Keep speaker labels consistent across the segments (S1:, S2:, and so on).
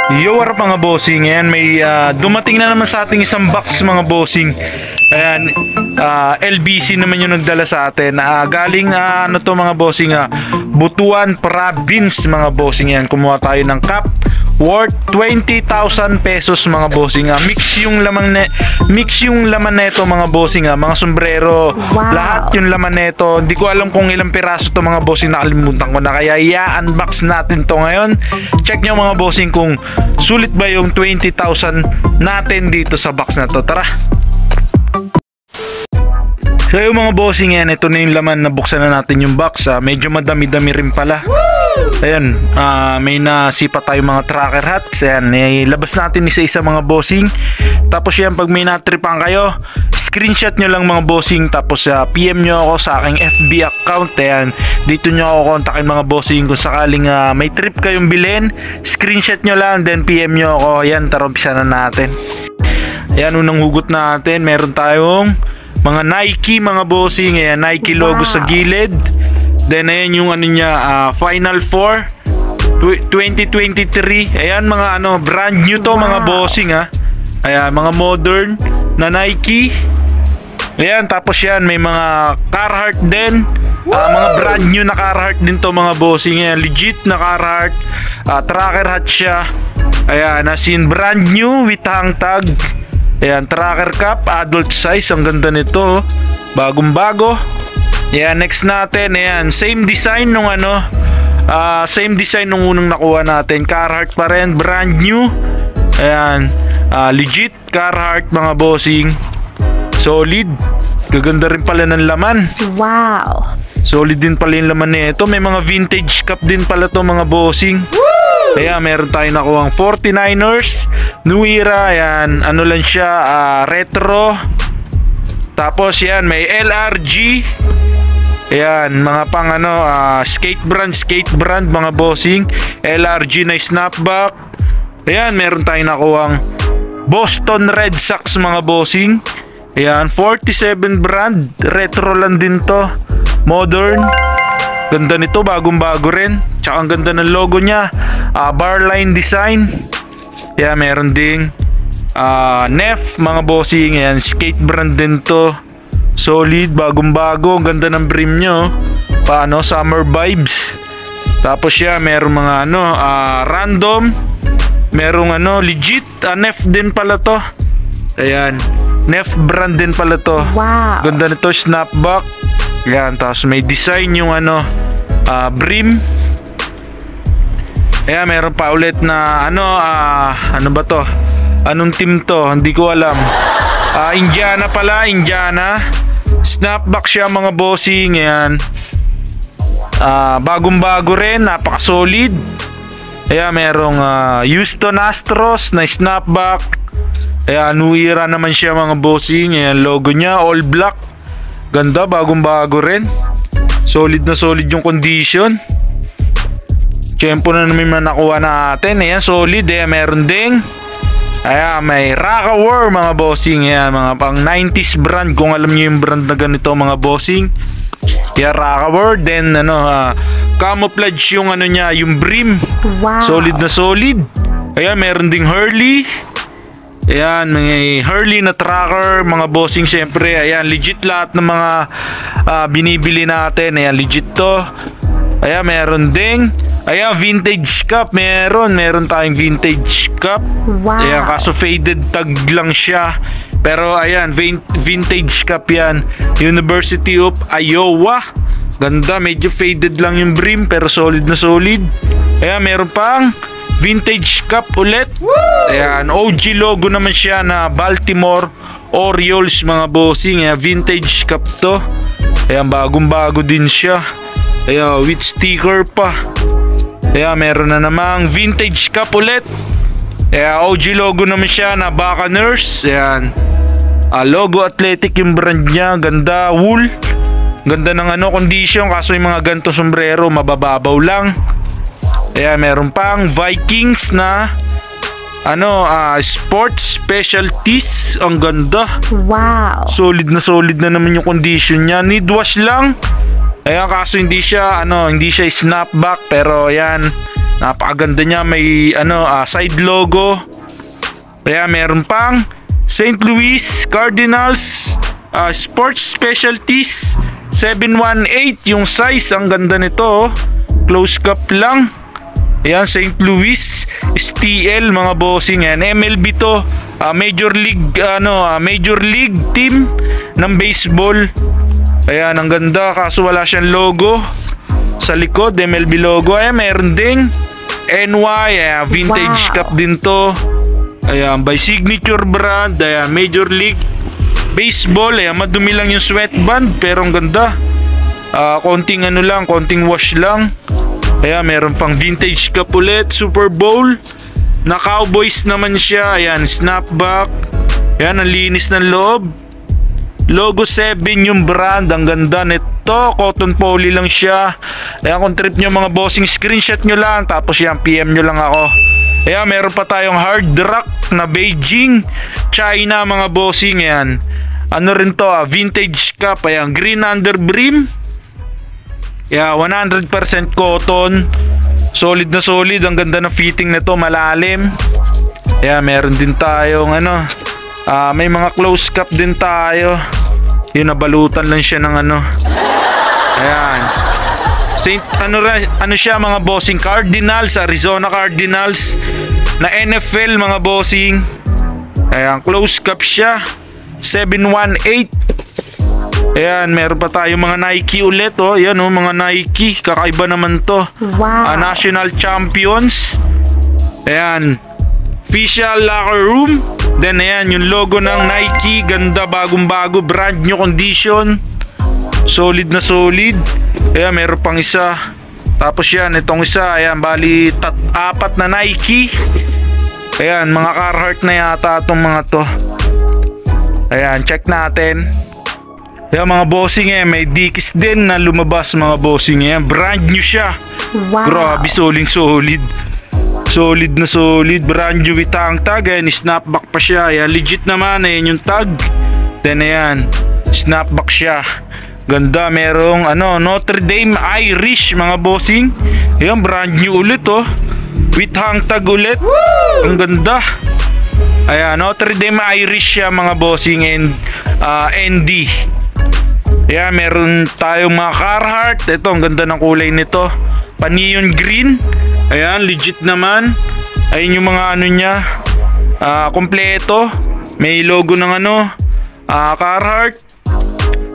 S1: Yo, what up mga bossing? Ayan, may dumating na naman sa ating isang box mga bossing. Ayan, LBC naman yung nagdala sa atin. Galing ano to mga bossing, Butuan Province mga bossing. Ayan, kumuha tayo ng cup worth 20,000 pesos mga bossing. Mix yung laman nito mga bossing, mga sombrero.
S2: Wow.
S1: Lahat yung laman nito. Hindi ko alam kung ilang piraso to mga bossing, nakalimutan ko na, kaya i-unbox natin to ngayon. Check nyo mga bossing kung sulit ba yung 20,000 natin dito sa box na to. Tara. So yung mga bossing, yan, ito na yung laman. Nabuksan na natin yung box. Medyo madami-dami rin pala. Ayan, may nasipa tayo mga tracker hats. Ayan, ilabas natin isa-isa mga bossing. Tapos yan, pag may natripan kayo, screenshot nyo lang mga bossing. Tapos PM nyo ako sa aking FB account. Ayan, dito nyo ako kontakin mga bossing. Kung sakaling may trip kayong bilhin, screenshot nyo lang, then PM nyo ako. Ayan, tara, umpisa na natin. Ayan, unang hugot natin, meron tayong mga Nike mga bossing. Ayan, Nike logo sa gilid. Then ayan yung ano niya, Final Four 2023. Ayan mga brand new to mga bossing Ayan, mga modern na Nike. Ayan, tapos yan may mga Carhartt din. Mga brand new na Carhartt din to mga bossing. Ayan, legit na Carhartt. Tracker hat siya. Ayan, as in brand new with hang tag. Ayan, tracker cap, adult size. Ang ganda nito, bagong bago. Ayan, next natin, ayan, same design nung same design nung unang nakuha natin. Carhartt pa rin, brand new. Ayan, legit Carhartt mga bossing. Solid. Gaganda rin pala ng laman.
S2: Wow.
S1: Solid din pala yung laman nito. May mga vintage cup din pala to mga bossing. Ayan, meron tayo nakuhang 49ers New Era. Ayan, ano lang siya, retro. Tapos yan, may LRG. Ayan, mga pang skate brand mga bossing. LRG na snapback. Ayan, meron tayong nakuhang Boston Red Sox mga bossing. Ayan, 47 brand. Retro lang din to. Modern. Ganda nito, bagong bago rin. Tsaka ang ganda ng logo niya, barline design. Ayan, meron ding Nef mga bossing. Ayan, skate brand din to. Solid, bagong bago. Ang ganda ng brim nyo. Paano, summer vibes. Tapos yan, meron mga random. Merong legit Nef din pala to. Ayan, Nef brand din pala to.
S2: Wow.
S1: Ganda nito, snapback. Ayan, tapos may design yung brim. Ayan, meron pa ulit na ano ba to? Anong team to? Hindi ko alam. Indiana pala, Indiana. Snapback siya mga bossing. Ayan, bagong bago rin, napaka-solid. Ayan, merong Houston Astros na snapback. Ayan, New Era naman siya mga bossing. Ayan, logo niya, all black. Ganda, bagong bago rin. Solid na solid yung condition. Tiyempo na naman nakuha natin. Ayan, solid. Ayan, meron ding may Rockaware mga bossing. Ayan, mga pang 90s brand. Kung alam nyo yung brand na ganito mga bossing. Ayan, Rockaware. Then camouflage yung niya, yung brim.
S2: Wow.
S1: Solid na solid. Ayan, meron ding Hurley. Ayan, may Hurley na tracker mga bossing. Syempre, ayan, legit lahat ng mga binibili natin. Ayan, legit to. Ayan, meron ding vintage cup. Meron tayong vintage cup.
S2: Wow.
S1: Ayan, kaso faded tag lang siya. Pero ayan, vintage cup yan. University of Iowa. Ganda, medyo faded lang yung brim pero solid na solid. Ayan, meron pang vintage cup ulit. Ayan, OG logo naman siya na Baltimore Orioles mga bossing. Ayan, vintage cup to. Ayan, bagong bago din siya. Ayan, with sticker pa. Ayan, meron na namang vintage cup ulit. Ayan, OG logo naman siya na Buccaneers. Ayan, logo athletic yung brand niya. Ganda, wool. Ganda ng condition. Kaso yung mga ganito sombrero mabababaw lang. Ayan, meron pang Vikings na sports specialties. Ang ganda.
S2: Wow.
S1: Solid na naman yung condition niya. Need wash lang. Ayan, kaso hindi siya snapback, pero ayan, Napakaganda niya, may side logo. Kaya meron pang St. Louis Cardinals Sports Specialties 718 yung size. Ang ganda nito, close cup lang. Ayan, St. Louis STL mga bossing. Yan, MLB to, Major League team ng baseball. Ayan, ang ganda, kaso wala siyang logo sa likod, MLB logo. Ayan, meron ding NY, vintage cup din to. Ayan, by signature brand. Ayan, Major League Baseball. Ayan, madumi lang yung sweatband pero ang ganda. Konting konting wash lang. Ayan, meron pang vintage cup ulit, Super Bowl na Cowboys naman siya. Ayan, snapback. Ayan, ang linis ng loob. Logo 7 yung brand. Ang ganda nito, cotton poly lang siya. Ayan, kung trip nyo mga bossing, screenshot nyo lang, tapos yan, PM nyo lang ako. Ayan, meron pa tayong hard rock na Beijing China mga bossing. Ayan, ano rin to, vintage cup. Ayan, green under brim. Yeah, 100% cotton. Solid na solid. Ang ganda ng fitting na to, malalim. Ayan, meron din tayong may mga close cup din tayo. Yun, nabalutan lang siya ng Ayan, siya mga bossing, Cardinals, Arizona Cardinals na NFL mga bossing. Ayan, close cup siya, 718. Ayan, meron pa tayong mga Nike ulit. Ayan, mga Nike, kakaiba naman to.
S2: Wow.
S1: National Champions. Ayan, official locker room. Then ayan, yung logo ng Nike, ganda, bagong bago, brand new condition, solid na solid. Ayan, meron pang isa. Tapos yan, itong isa, ayan, bali 4 na Nike. Ayan, mga Carhartt na yata itong mga to. Ayan, check natin. Ayan mga bossing, may Dickies din na lumabas mga bossing. Ayan, brand new siya.
S2: Wow.
S1: Grabe, solid. Solid na solid, brand new with hang tag. Ayan, snapback pa siya. Ayan, legit naman, ayan yung tag. Then ayan, snapback siya. Ganda, merong Notre Dame Irish mga bossing. Ayan, brand new ulit with hang tag ulit. Woo! Ang ganda. Ayan, Notre Dame Irish siya mga bossing, and ND. Ayan, meron tayong mga Carhartt. Ito, ang ganda ng kulay nito, pa-neon green. Ayan, legit naman. Ayun yung mga niya, kompleto. May logo ng Carhartt.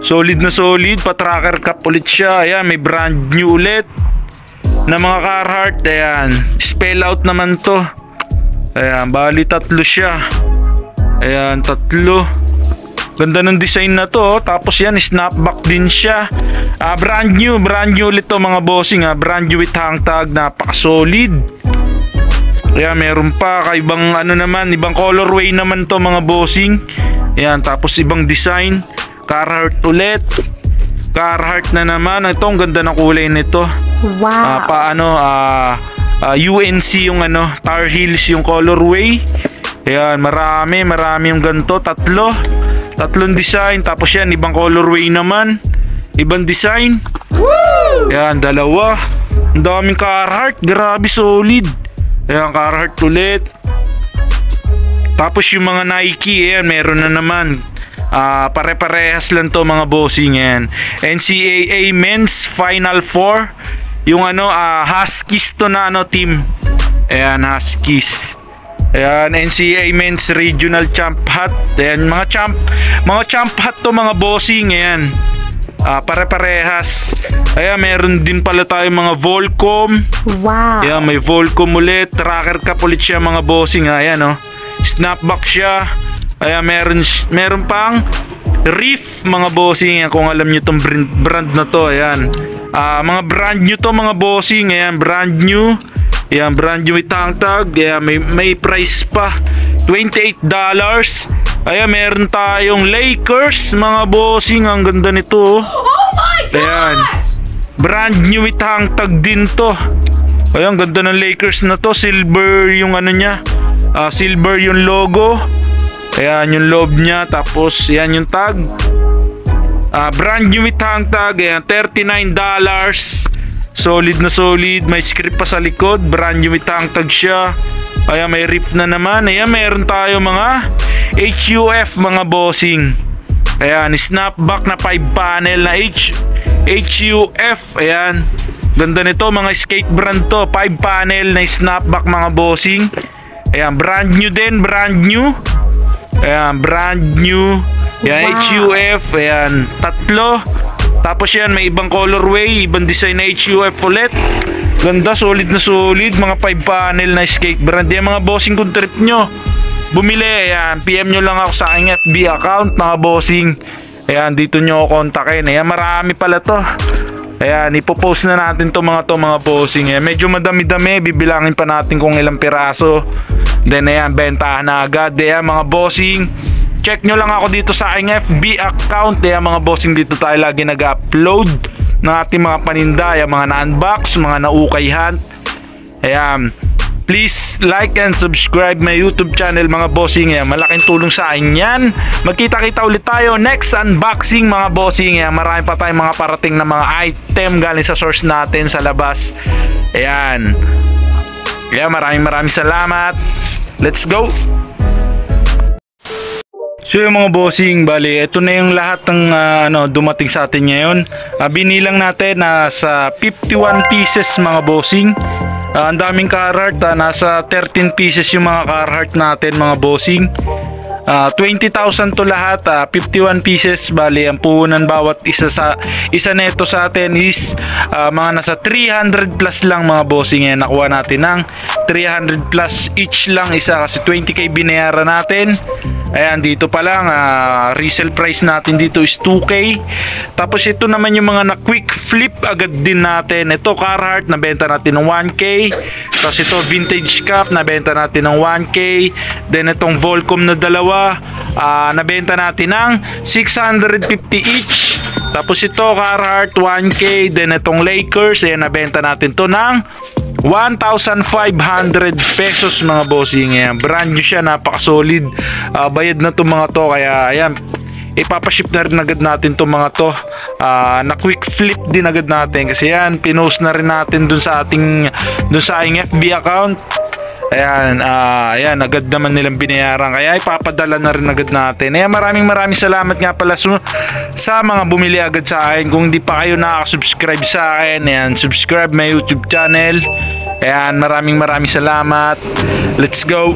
S1: Solid na solid, pa-tracker cup ulit siya. Ayan, may brand new ulit na mga Carhartt. Ayan, spell out naman to. Ayan, bali 3 siya. Ayan, 3. Ganda ng design na to. Tapos yan, snapback din siya. Brand new ulit to mga bossing. Brand new with hang tag, napaka-solid. Ayan, meron pa kaibang ibang colorway naman to mga bossing. Ayan, tapos ibang design. Carhartt ulit. Carhartt na naman. Ito, ang ganda ng kulay nito.
S2: Wow.
S1: UNC yung Tar Heels yung colorway. Ayan, marami yung ganito. 3 design. Tapos yan, ibang colorway naman, ibang design. Woo! Ayan, 2. Ang daming Carhartt, grabe, solid. Ayan, Carhartt ulit. Tapos yung mga Nike, ayan, meron na naman. Pare-parehas lang to mga bossing. Ayan, NCAA Men's Final 4. Yung Huskies to na team. Ayan, Huskies. Ayan, NCAA Men's Regional Champ Hat. Ayan, mga champ hat to mga bossing. Ayan, pare-parehas. Ayan, meron din pala tayo mga Volcom.
S2: Wow.
S1: Ayan, may Volcom ulit. Tracker cup ulit siya mga bossing. Ayan, snapback siya. Ayan, meron pang Reef mga bossing. Ayan, kung alam nyo tong brand na to. Ayan, mga brand new to mga bossing. Ayan, brand new. Ayan, brand new with hang tag. Ayan, may price pa, $28. Ayan, meron tayong Lakers mga bossing. Ang ganda nito. Oh my gosh! Ayan, brand new with hang tag din to. Ayan, ganda ng Lakers na to. Silver yung niya, silver yung logo. Ayan, yung loob niya. Tapos ayan yung tag. Brand new with hang tag. Ayan, $39. solid na solid. May script pa sa likod. Brand new, may tank tag siya. Ayan, may riff na naman. Ayan, meron tayo mga HUF mga bossing. Ayan, snapback na 5 panel na HUF. Ayan, ganda nito, mga skate brand to. 5 panel na snapback mga bossing. Ayan, brand new din, brand new. Ayan, brand new. Ayan, HUF. Ayan, tatlo. Tapos yan, may ibang colorway, ibang design na HUF ulit. Ganda, solid na solid. Mga 5 panel na skate brand. Yan mga bossing, kung trip nyo bumili, ayan, PM nyo lang ako sa aking FB account mga bossing. Ayan, dito nyo kontakin. Ayan, marami pala to. Ayan, ipopost na natin to mga bossing. Ayan, medyo madami-dami. Bibilangin pa natin kung ilang piraso. Then ayan, bentahan na agad. Ayan mga bossing, check nyo lang ako dito sa aking FB account. Ayan mga bossing, dito tayo lagi nag-upload ng ating mga paninda. Ayan, mga na-unbox, mga na-ukayhan. Ayan, please like and subscribe my YouTube channel mga bossing. Ayan, malaking tulong sa akin yan. Magkita-kita ulit tayo next unboxing mga bossing. Ayan, marami pa tayong mga parating na mga item galing sa source natin sa labas. Ayan, ayan, maraming salamat. Let's go. So yung mga bossing, bali, ito na yung lahat ng dumating sa atin ngayon. Binilang natin sa 51 pieces mga bossing. Ang daming Carhartt, nasa 13 pieces yung mga Carhartt natin mga bossing. 20,000 to lahat, 51 pieces. Bali, ang puhunan bawat isa neto sa atin is mga nasa 300 plus lang mga bossing. Yan, nakuha natin ng 300 plus each lang isa kasi 20k binayaran natin. Ayan, dito pa lang, resale price natin dito is 2k. Tapos ito naman yung mga na quick flip agad din natin. Ito Carhartt, nabenta natin ng 1k. Tapos ito vintage cap, nabenta natin ng 1k. Then itong Volcom na dalawa, nabenta natin ng 650 each. Tapos ito Carhartt 1k. Then itong Lakers, ayan, nabenta natin to ng 1,500 pesos mga bossing. Ayan, brand new siya, napaka-solid. Bayad na to mga to, kaya ayan, ipapaship na rin agad natin to mga to. Na quick flip din agad natin kasi yan, pinost na rin natin dun sa aking FB account. Ayan, ayan, agad naman nilang binayaran, kaya ipapadala na rin agad natin. Ayan, maraming salamat nga pala sa mga bumili agad sa akin. Kung hindi pa kayo nakaka-subscribe sa akin, ayan, subscribe my YouTube channel. Ayan, maraming salamat. Let's go.